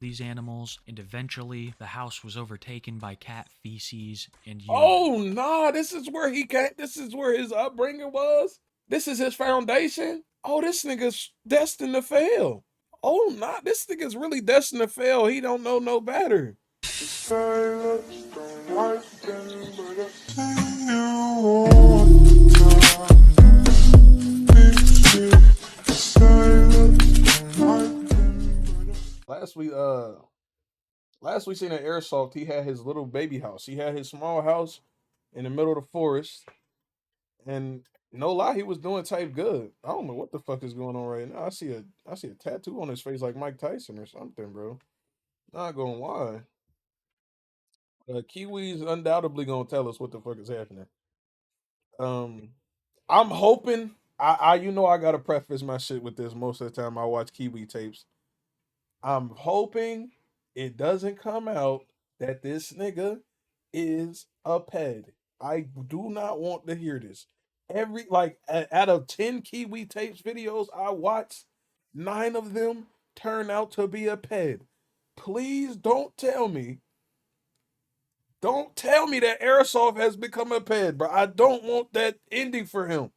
these animals, and eventually the house was overtaken by cat feces and urine. Oh, nah, this is where he came. This is where his upbringing was. This is his foundation. Oh, this nigga's destined to fail. Oh, nah, this nigga's really destined to fail. He don't know no better. Last we last we seen at Airsoft, he had his little baby house. He had his small house in the middle of the forest, and no lie, he was doing type good. I don't know what the fuck is going on right now. I see a tattoo on his face like Mike Tyson or something, bro. Not gonna lie. Kiwi's undoubtedly gonna tell us what the fuck is happening. Um, I'm hoping. I you know I gotta preface my shit with this. Most of the time I watch Kiwi tapes. I'm hoping it doesn't come out that this nigga is a ped. I do not want to hear this. Every out of 10 Kiwi tapes videos I watch, 9 of them turn out to be a ped. Please don't tell me. Don't tell me that Airsoft has become a ped, bro. I don't want that ending for him.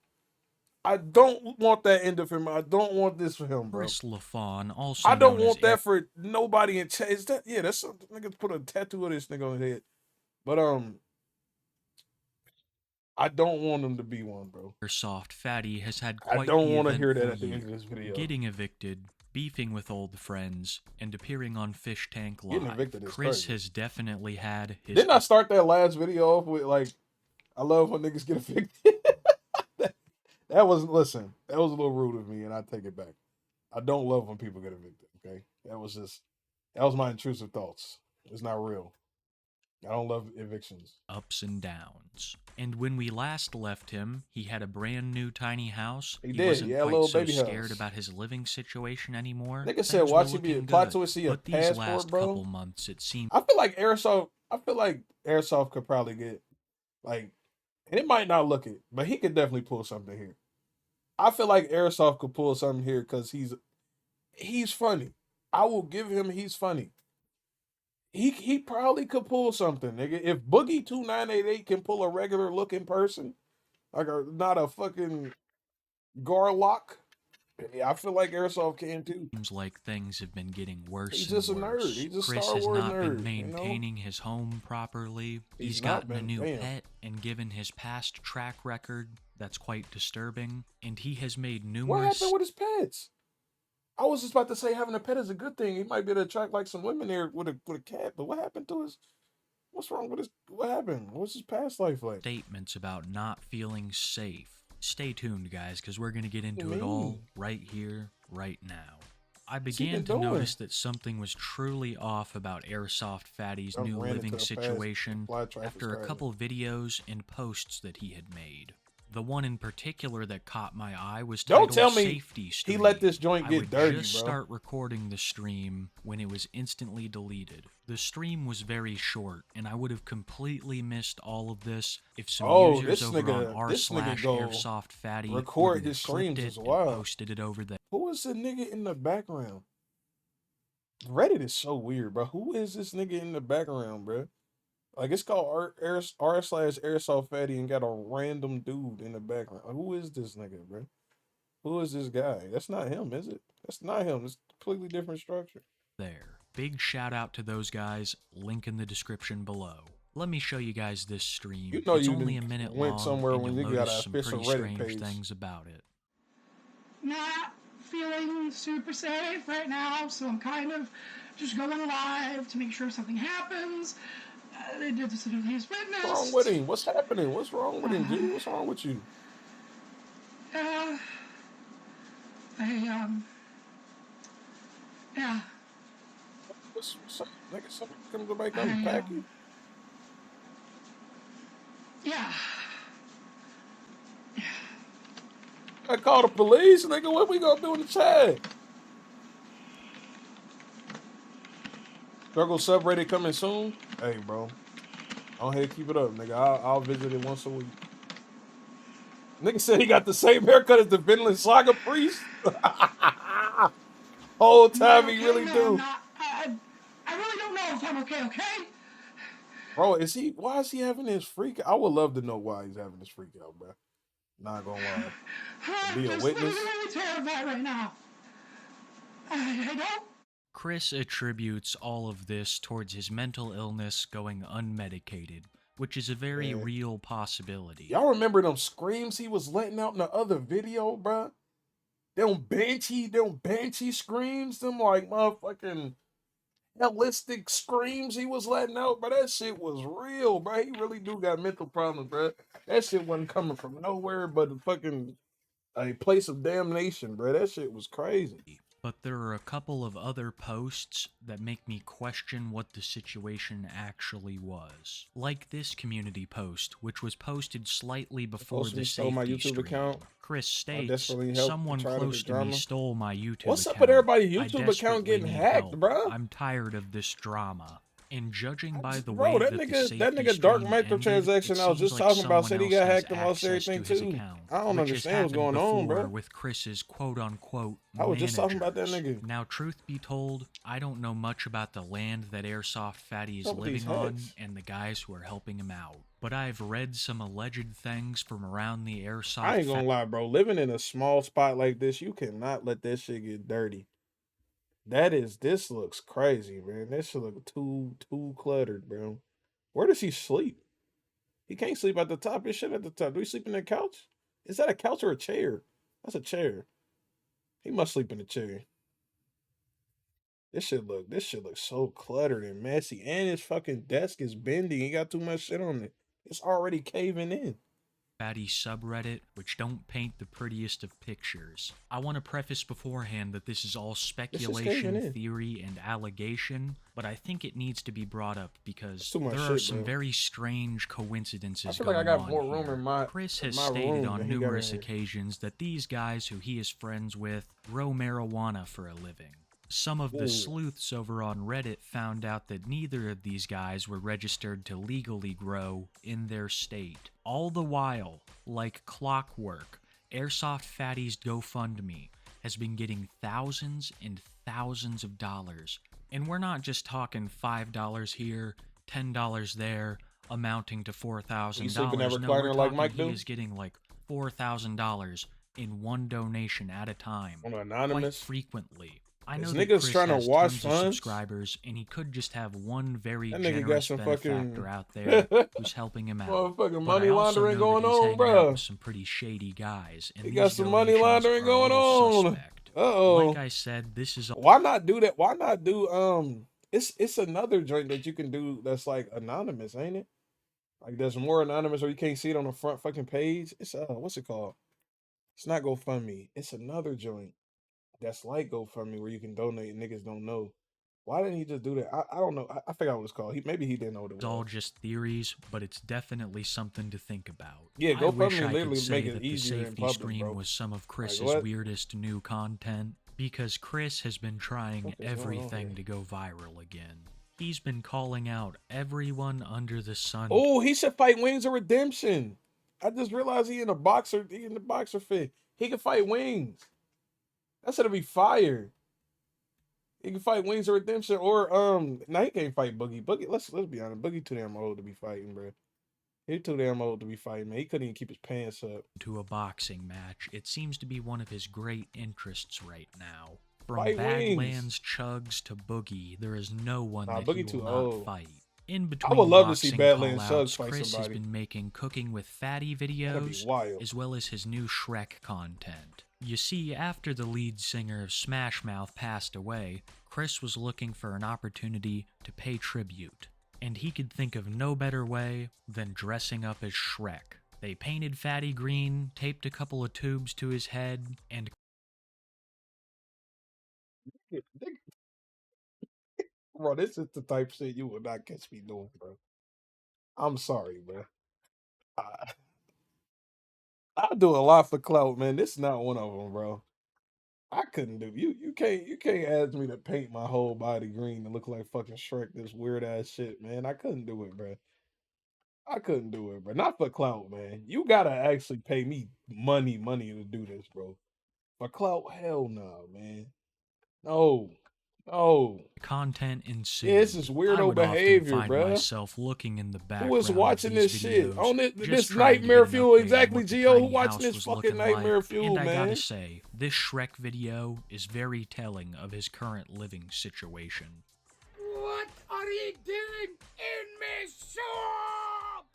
I don't want that ending for him. I don't want this for him, bro. Chris LaFawn, also I don't known as want that for nobody in chat. Is that that's something niggas put a tattoo of this nigga on his head. But I don't want him to be one, bro. Airsoft Fatty, has had I quite don't the want to hear that eventful at the end of year, this video. getting evicted, beefing with old friends, and appearing on Fish Tank Getting Live. evicted is Chris crazy. has definitely had his... Didn't I start that last video off with like, I love when niggas get evicted? that was, listen, that was a little rude of me, and I take it back. I don't love when people get evicted, okay? That was my intrusive thoughts. It's not real. I don't love evictions. Ups and downs. And when we last left him, he had a brand new tiny house. He wasn't had a quite little so baby scared house. about his living situation anymore. Nigga said, watch him be a plot twist, see a but these passport, last bro. couple months, it seemed... I feel like Airsoft could probably get, like, and it might not look it, but he could definitely pull something here. I feel like Airsoft could pull something here because he's funny. I will give him he's funny. He probably could pull something, nigga. If Boogie 2988 can pull a regular looking person, like not a fucking Garlock, I feel like Airsoft can too. Seems like things have been getting worse. He's just a worse. nerd. He's a Chris Star has Wars not nerd, been maintaining his home properly. He's gotten a new pet, and given his past track record, that's quite disturbing. And he has made numerous... What happened with his pets? I was just about to say having a pet is a good thing. He might be able to attract like some women there with a cat. But what happened to his? What's wrong with his? What happened? What's his past life like? Statements about not feeling safe. Stay tuned, guys, because we're going to get into it all right here, right now. I began to notice that something was truly off about Airsoft Fatty's new living situation after a couple videos and posts that he had made. The one in particular that caught my eye was titled Don't tell me Safety Stream. he let this joint get dirty, I would just start recording the stream when it was instantly deleted. The stream was very short, and I would have completely missed all of this if some users over on r/airsoftfatty record his streams as well. Posted it over there. Who is the nigga in the background? Reddit is so weird, bro. Who is this nigga in the background, bro? Like, it's called r/airsoftfatty and got a random dude in the background. Like, who is this nigga, bro? Who is this guy? That's not him, is it? That's not him. It's a completely different structure. There. Big shout out to those guys. Link in the description below. Let me show you guys this stream. You know, it's you only a minute went long, somewhere and when you'll you got notice an official some pretty Reddit strange page. things about it. Not feeling super safe right now, so I'm kind of just going live to make sure something happens. They did this in his witness. What's wrong with him? What's happening? What's wrong with him, G? What's wrong with you? Yeah. What's up? Nigga, something comes to make them pack you? Yeah. I call the police, nigga. What we gonna do in the chat? Struggle subreddit coming soon. Hey, bro. Go ahead, keep it up, nigga. I'll visit it once a week. Nigga said he got the same haircut as the Vinland Saga priest. Whole time he really do. if I'm okay, okay? Bro, why is he having his freak? I would love to know why he's having this freak out, bro. Not gonna lie. I'm Be a just witness. literally terrified right now. I don't. Chris attributes all of this towards his mental illness going unmedicated, which is a very real possibility. Y'all remember them screams he was letting out in the other video, bro? Them banshee screams, them like motherfucking holistic screams he was letting out, bro. That shit was real, bro. He really do got mental problems, bro. That shit wasn't coming from nowhere but a place of damnation, bro. That shit was crazy. But there are a couple of other posts that make me question what the situation actually was. Like this community post, which was posted slightly before the safety stream. Account. Chris states, someone close to me stole my YouTube account. What's up with everybody's YouTube account getting hacked, bro? I'm tired of this drama. And judging by the bro, way that nigga dark microtransaction I was just talking about said he got hacked and lost everything too. I don't understand what's going on, bro. With Chris's quote-unquote I was just talking about that nigga. Now, truth be told, I don't know much about the land that Airsoft Fatty is living on and the guys who are helping him out. But I've read some alleged things from around the Airsoft. I ain't gonna lie, bro. Living in a small spot like this, you cannot let that shit get dirty. This looks crazy, man. This shit look too cluttered, bro. Where does he sleep? He can't sleep at the top. His shit at the top. Do he sleep in that couch? Is that a couch or a chair? That's a chair. He must sleep in a chair. This shit looks so cluttered and messy. And his fucking desk is bending. He got too much shit on it. It's already caving in. Fatty subreddit, which don't paint the prettiest of pictures. I want to preface beforehand that this is all speculation, theory, and allegation, but I think it needs to be brought up because there are some very strange coincidences going on. I got more room in my Chris has stated on numerous occasions that these guys who he is friends with grow marijuana for a living. Some of the sleuths over on Reddit found out that neither of these guys were registered to legally grow in their state. All the while, like clockwork, Airsoft Fatty's GoFundMe has been getting thousands and thousands of dollars. And we're not just talking $5 here, $10 there, amounting to $4,000. No, we're talking he is getting like $4,000 in one donation at a time. Quite frequently. I know that Chris trying to wash tons of subscribers, and he could just have one very generous benefactor out there who's helping him out. Motherfucking money laundering going on, bro. Some pretty shady guys. And he got some money laundering going on. Like I said, this is why not do that? Why not do It's another joint that you can do that's like anonymous, ain't it? Like there's more anonymous, or you can't see it on the front fucking page. It's what's it called? It's not GoFundMe. It's another joint that's like GoFundMe where you can donate and niggas don't know. Why didn't he just do that? I don't know. I forgot what it's called. Maybe he didn't know what it was. It's all just theories, but it's definitely something to think about. Yeah, GoFundMe literally make it easier in public, bro. The safety stream was some of Chris's weirdest new content because Chris has been trying everything to go viral again. He's been calling out everyone under the sun. Oh, he should fight Wings of Redemption. I just realized he in the boxer fit. He can fight Wings. That should be fire. He can fight Wings of Redemption or he can't fight Boogie. Boogie, let's be honest, Boogie too damn old to be fighting, bro. He's too damn old to be fighting, man. He couldn't even keep his pants up. To a boxing match, it seems to be one of his great interests right now. From Badlands Chugs to Boogie, there is no one that he will not fight. In between, I would love to see Badlands Chugs fight Chris somebody. Has been making cooking with Fatty videos, as well as his new Shrek content. You see, after the lead singer of Smash Mouth passed away, Chris was looking for an opportunity to pay tribute. And he could think of no better way than dressing up as Shrek. They painted Fatty green, taped a couple of tubes to his head, and... Bro, this is the type of shit you will not catch me doing, bro. I'm sorry, bro. I do a lot for clout, man. This is not one of them, bro. I couldn't do you can't ask me to paint my whole body green to look like fucking Shrek. This weird ass shit, man. I couldn't do it, bro. I couldn't do it, bro. Not for clout, man. You gotta actually pay me money to do this, bro. For clout, hell no, man. No. Oh, content ensued. yeah, this is I weirdo would often behavior, find bruh. myself looking in the Who is background watching of these this shit? videos, On just this trying to Nightmare get an Fuel? update on Exactly, what the Gio. Who tiny watching house this was fucking looking Nightmare like. Fuel, And I gotta man? say, this Shrek video is very telling of his current living situation. What are you doing in my shop?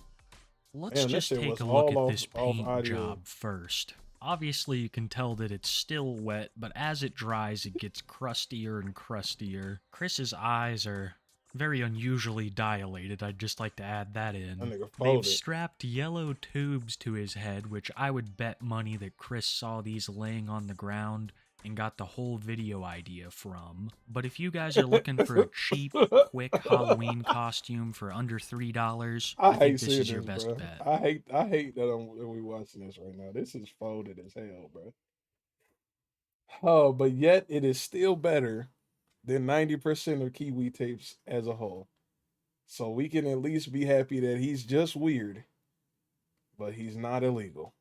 Let's Damn, that just shit take was a look all at this off paint audio. job first. Obviously, you can tell that it's still wet, but as it dries, it gets crustier and crustier. Chris's eyes are very unusually dilated. I'd just like to add that in. That nigga They've folded. strapped yellow tubes to his head, which I would bet money that Chris saw these laying on the ground and got the whole video idea from. But if you guys are looking for a cheap, quick Halloween costume for under $3, I think hate this seeing is your this, best bro. bet. I hate that we watching this right now. This is folded as hell, bro. Oh, but yet it is still better than 90% of Kiwi tapes as a whole. So we can at least be happy that he's just weird, but he's not illegal.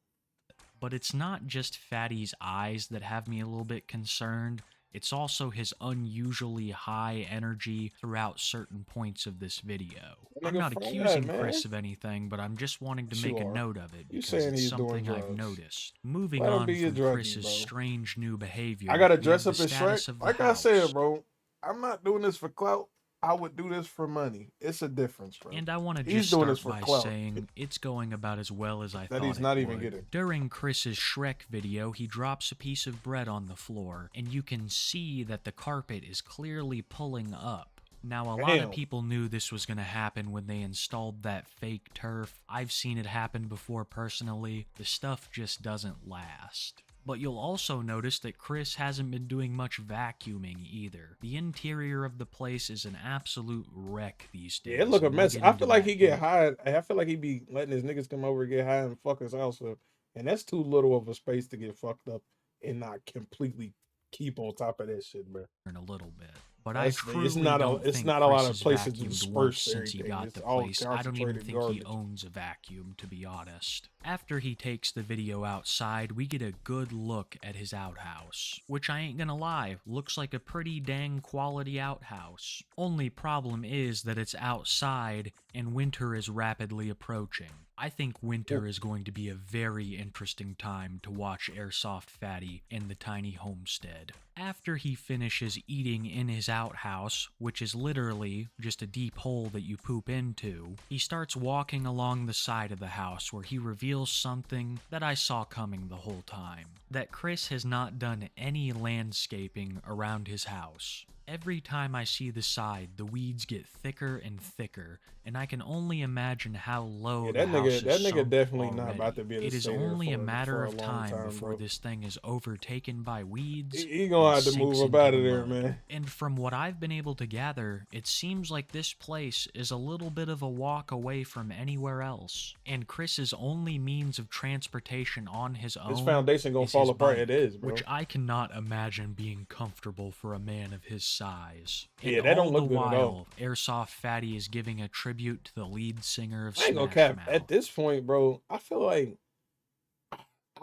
But it's not just Fatty's eyes that have me a little bit concerned. It's also his unusually high energy throughout certain points of this video. I'm not accusing Chris of anything, but I'm just wanting to make a note of it because it's something I've noticed. Moving on from Chris's strange new behavior, I gotta dress up as Shrek. Like I said, bro, I'm not doing this for clout. I would do this for money. It's a difference, bro. And I want to just start by saying it's going about as well as I thought he's not even getting. During Chris's Shrek video, he drops a piece of bread on the floor, and you can see that the carpet is clearly pulling up. Now, a lot of people knew this was going to happen when they installed that fake turf. I've seen it happen before personally. The stuff just doesn't last. But you'll also notice that Chris hasn't been doing much vacuuming either. The interior of the place is an absolute wreck these days. Yeah, it look a mess. I feel like he get high. I feel like he be letting his niggas come over and get high and fuck his house up. And that's too little of a space to get fucked up and not completely keep on top of that shit, bro. In a little bit. But I truly it's not a lot of places to disperse since he got the place. I don't even think he owns a vacuum, to be honest. After he takes the video outside, we get a good look at his outhouse, which I ain't gonna lie, looks like a pretty dang quality outhouse. Only problem is that it's outside and winter is rapidly approaching. I think winter is going to be a very interesting time to watch Airsoft Fatty in the tiny homestead. After he finishes eating in his outhouse, which is literally just a deep hole that you poop into, he starts walking along the side of the house where he reveals something that I saw coming the whole time. That Chris has not done any landscaping around his house. Every time I see the side, the weeds get thicker and thicker, and I can only imagine how low the house is that nigga definitely already. Not about to be able to It is stay only there a matter of time before bro. this thing is overtaken by weeds. He gonna have to move up out of there, man. And from what I've been able to gather, it seems like this place is a little bit of a walk away from anywhere else. And Chris's only means of transportation on his own, his foundation gonna fall apart. It is, bro. Which I cannot imagine being comfortable for a man of his size. Yeah, that don't look good at all. Airsoft Fatty is giving a tribute to the lead singer of I ain't Smash gonna cap. Mouth. At this point, bro, I feel like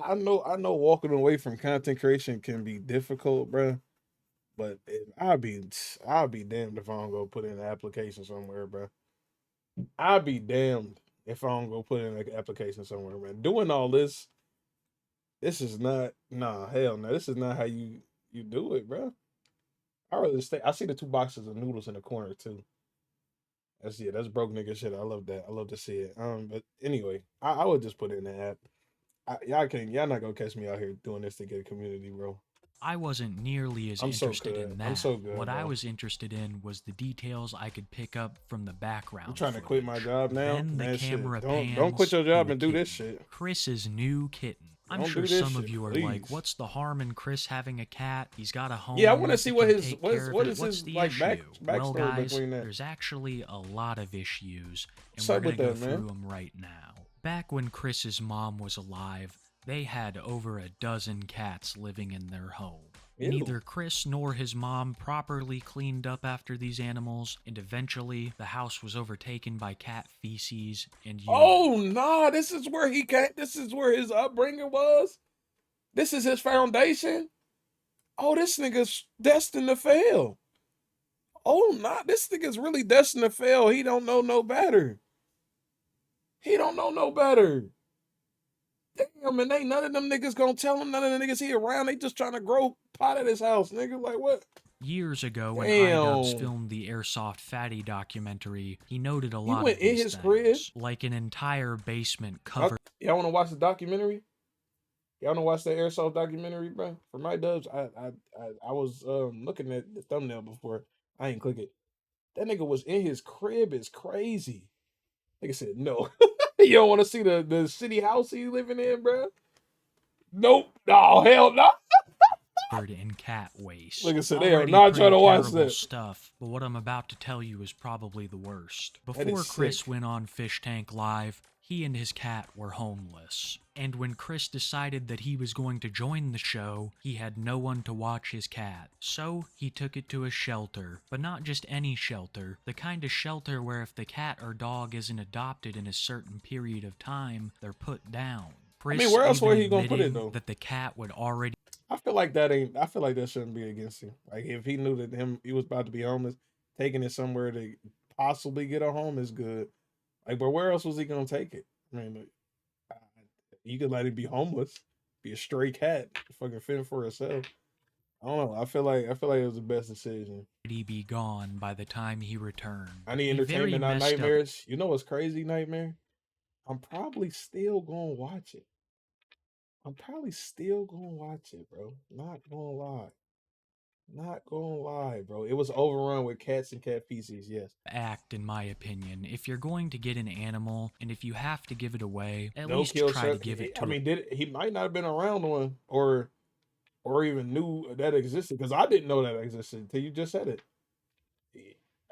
I know walking away from content creation can be difficult, bro. But I'll be damned if I don't go put in an application somewhere, bro. I'll be damned if I don't go put in an application somewhere, man. Doing all this is not hell no. This is not how you do it, bro. I rather stay. I see the 2 boxes of noodles in the corner too. That's broke nigga shit. I love that. I love to see it. But anyway, I would just put it in the app. Y'all not gonna catch me out here doing this to get a community, bro. I wasn't nearly as interested in that. I'm so good. What bro. I was interested in was the details I could pick up from the background. I'm trying footage. to quit my job now. Then the camera pans don't quit your job to and do this shit. Chris's new kitten. I'm Don't sure do this some of shit, you are please. like, "What's the harm in Chris having a cat? He's got a home." Yeah, I want to see what he his can take care of what it. is What's his the like issue? backstory Well, guys, between that. there's actually a lot of issues, and What's we're up gonna with go that, man? through them right now. Back when Chris's mom was alive, they had over a dozen cats living in their home. Ew. Neither Chris nor his mom properly cleaned up after these animals, and eventually the house was overtaken by cat feces and urine. Oh nah, this is where he came. This is where his upbringing was. This is his foundation. Oh, this nigga's destined to fail. Oh, nah, this nigga's really destined to fail. He don't know no better. He don't know no better. Damn, and ain't none of them niggas gonna tell him. None of the niggas he around. They just trying to grow pot at his house, nigga. Like what? Years ago, when iDubbbz Damn. filmed the Airsoft Fatty documentary, he noted a You lot went of in these his things, crib? like an entire basement covered. Y'all want to watch the documentary? Y'all want to watch that Airsoft documentary, bro? For iDubbbz, I was looking at the thumbnail before. I ain't click it. That nigga was in his crib. It's crazy. Nigga said no. You don't want to see the shitty house he living in, bro? Nope. No, hell no. in cat waste. Like I said, they are Already not trying to pretty watch terrible that. stuff, but what I'm about to tell you is probably the worst. That Before is Chris sick. went on Fish Tank Live, he and his cat were homeless. And when Chris decided that he was going to join the show, he had no one to watch his cat. So he took it to a shelter, but not just any shelter, the kind of shelter where if the cat or dog isn't adopted in a certain period of time, they're put down. Chris, I mean, where else even were he gonna put it admitting though? that the cat would already I feel like that ain't. I feel like that shouldn't be against him. Like if he knew that he was about to be homeless, taking it somewhere to possibly get a home is good. Like, but where else was he gonna take it? I mean, like, you could let him be homeless, be a stray cat, fucking fend for herself. I don't know. I feel like it was the best decision. be gone by the time he returned. I need A very entertainment, not messed up nightmares. You know what's crazy, Nightmare? I'm probably still gonna watch it. I'm probably still gonna watch it, bro. Not gonna lie. Not gonna lie, bro. It was overrun with cats and cat feces, yes. act, in my opinion. If you're going to get an animal, and if you have to give it away, at No least kill try to check. give it I to mean, he might not have been around one or even knew that existed because I didn't know that existed until you just said it.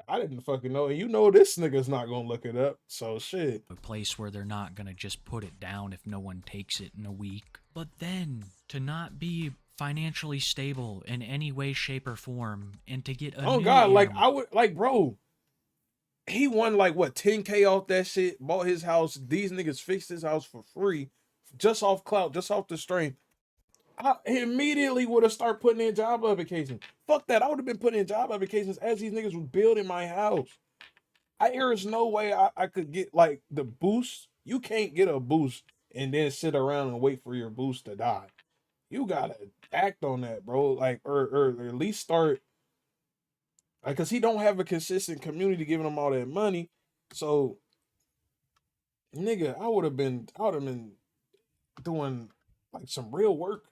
I didn't fucking know. And you know this nigga's not gonna look it up. So shit. a place where they're not gonna just put it down if no one takes it in a week. But then, to not be financially stable in any way, shape, or form, and to get a Oh new God, like animal. I would like, bro. He won like what 10K off that shit, bought his house. These niggas fixed his house for free, just off clout, just off the strength. I immediately would have started putting in job applications. Fuck that. I would have been putting in job applications as these niggas was building my house. There is no way I could get like the boost. You can't get a boost and then sit around and wait for your boost to die. You gotta act on that, bro. Like, or at least start, like, cause he don't have a consistent community giving him all that money. So, nigga, I would have been doing like some real work,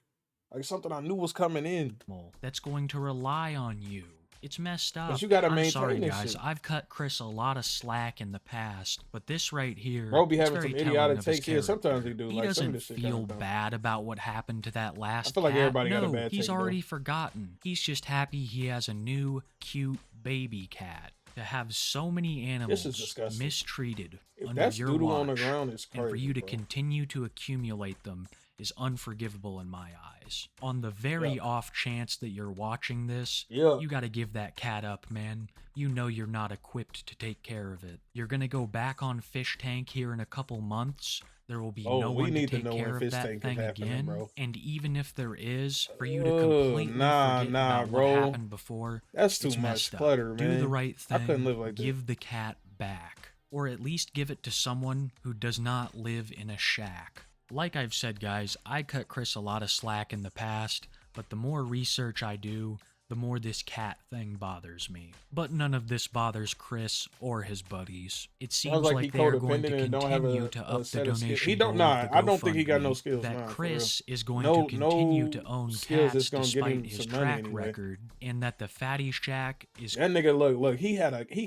like something I knew was coming in. That's going to rely on you. It's messed up. But you gotta I'm maintain sorry, this guys. shit. I've cut Chris a lot of slack in the past, but this right here, Bro be it's having very some telling idiotic of his takes here. Sometimes character. he do. He Like, some of doesn't this shit feel kinda dumb. bad about what happened to that last feel like cat. everybody got a No, bad he's take, though. already forgotten. He's just happy he has a new, cute baby cat. To have so many animals disgusting. mistreated If under that's your doodle watch, on the ground, it's and for crazy, you to bro. continue to accumulate them is unforgivable in my eyes. On the very off chance that you're watching this, you gotta give that cat up, man. You know you're not equipped to take care of it. You're gonna go back on Fish Tank here in a couple months. There will be no we one to need to take know care when of Fish that Tank is thing happening, again. bro. And even if there is, for you to completely forget about bro. what happened before, That's too it's much messed clutter, up. man. Do the right I thing. couldn't live like this. Give the cat back. Or at least give it to someone who does not live in a shack. Like I've said, guys, I cut Chris a lot of slack in the past, but the more research I do, the more this cat thing bothers me. But none of this bothers Chris or his buddies. It seems like like he they are going to codependent and don't have continue a to up the set of skills. donation He don't. goal of Nah, the I don't think he got no GoFundMe, skills. that Nah, for Chris is going No- to continue no to own skills cats that's gonna get him despite his some money track anyway. record, and that the Fatty Shack is That nigga, look, he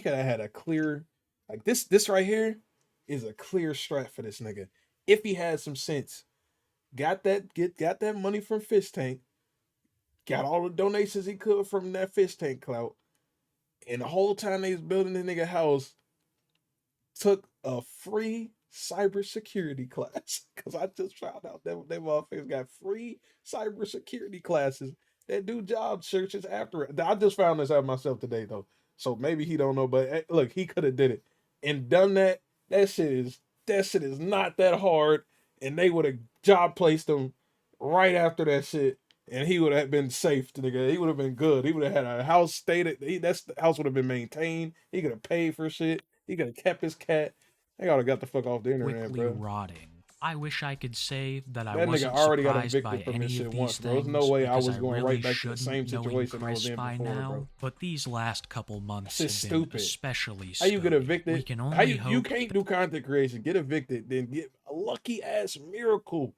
could have had a clear, like this right here is a clear strat for this nigga. If he had some sense, got that money from Fish Tank, got all the donations he could from that Fish Tank clout, and the whole time they was building this nigga house, took a free cybersecurity class. Cause I just found out that they motherfuckers got free cybersecurity classes that do job searches after it. I just found this out myself today though. So maybe he don't know, but look, he could have did it and done that. That shit is not that hard. And they would have job placed him right after that shit. and he would have been safe, nigga. He would have been good. He would have had a house stated. The house would have been maintained. He could have paid for shit. He could have kept his cat. They ought to got the fuck off the internet, quickly bro. rotting. I wish I could say that I That wasn't nigga already got surprised by evicted from any this shit of these once, bro. things There's no way I because was going really right back to the same shouldn't, situation I knowing was Chris in by before, now, bro. but these last couple months That's have been stupid. especially How you get scummy. evicted? We can only How you hope can't do content creation, get evicted, then get a lucky ass miracle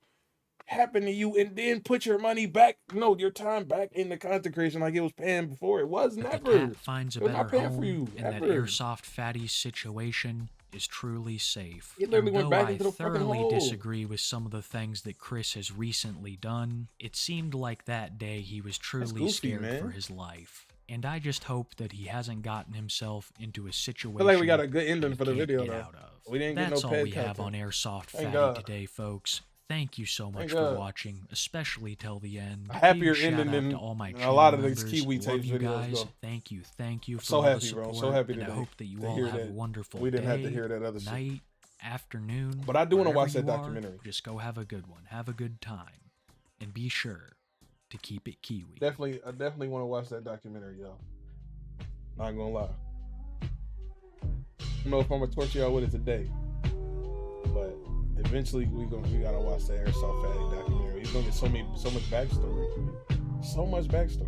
happen to you, and then put your money back, your time back in the content creation like it was paying before. It was that never. the cat finds a It was better not paying home for you and that ever. airsoft fatty situation is truly safe. It literally And went though back I into the fucking thoroughly hole. disagree with some of the things that Chris has recently done, it seemed like that day he was truly goofy, scared man. for his life. And I just hope that he hasn't gotten himself into a situation I feel like we got a good that ending he for the can't video get though. out of. We didn't That's get no all pet we have on content. Airsoft Thank Fatty God. today, folks. Thank you so much Thank for God. watching, especially till the end. A happier Big shout ending out than to all my a lot of channel these members. Kiwi Love Tapes you videos guys. go. Thank you for So all the happy, support. bro. So happy and I today hope that you to all hear have a that. wonderful We didn't day, have to hear that other shit. night, afternoon. But I do want to wherever watch that you are, documentary. Just go have a good one. Have a good time. And be sure to keep it Kiwi. I definitely want to watch that documentary, y'all. Not gonna lie. I don't know if I'm gonna torture y'all with it today, but eventually we gotta watch the Airsoft Fatty documentary. He's gonna get so much backstory, so much backstory.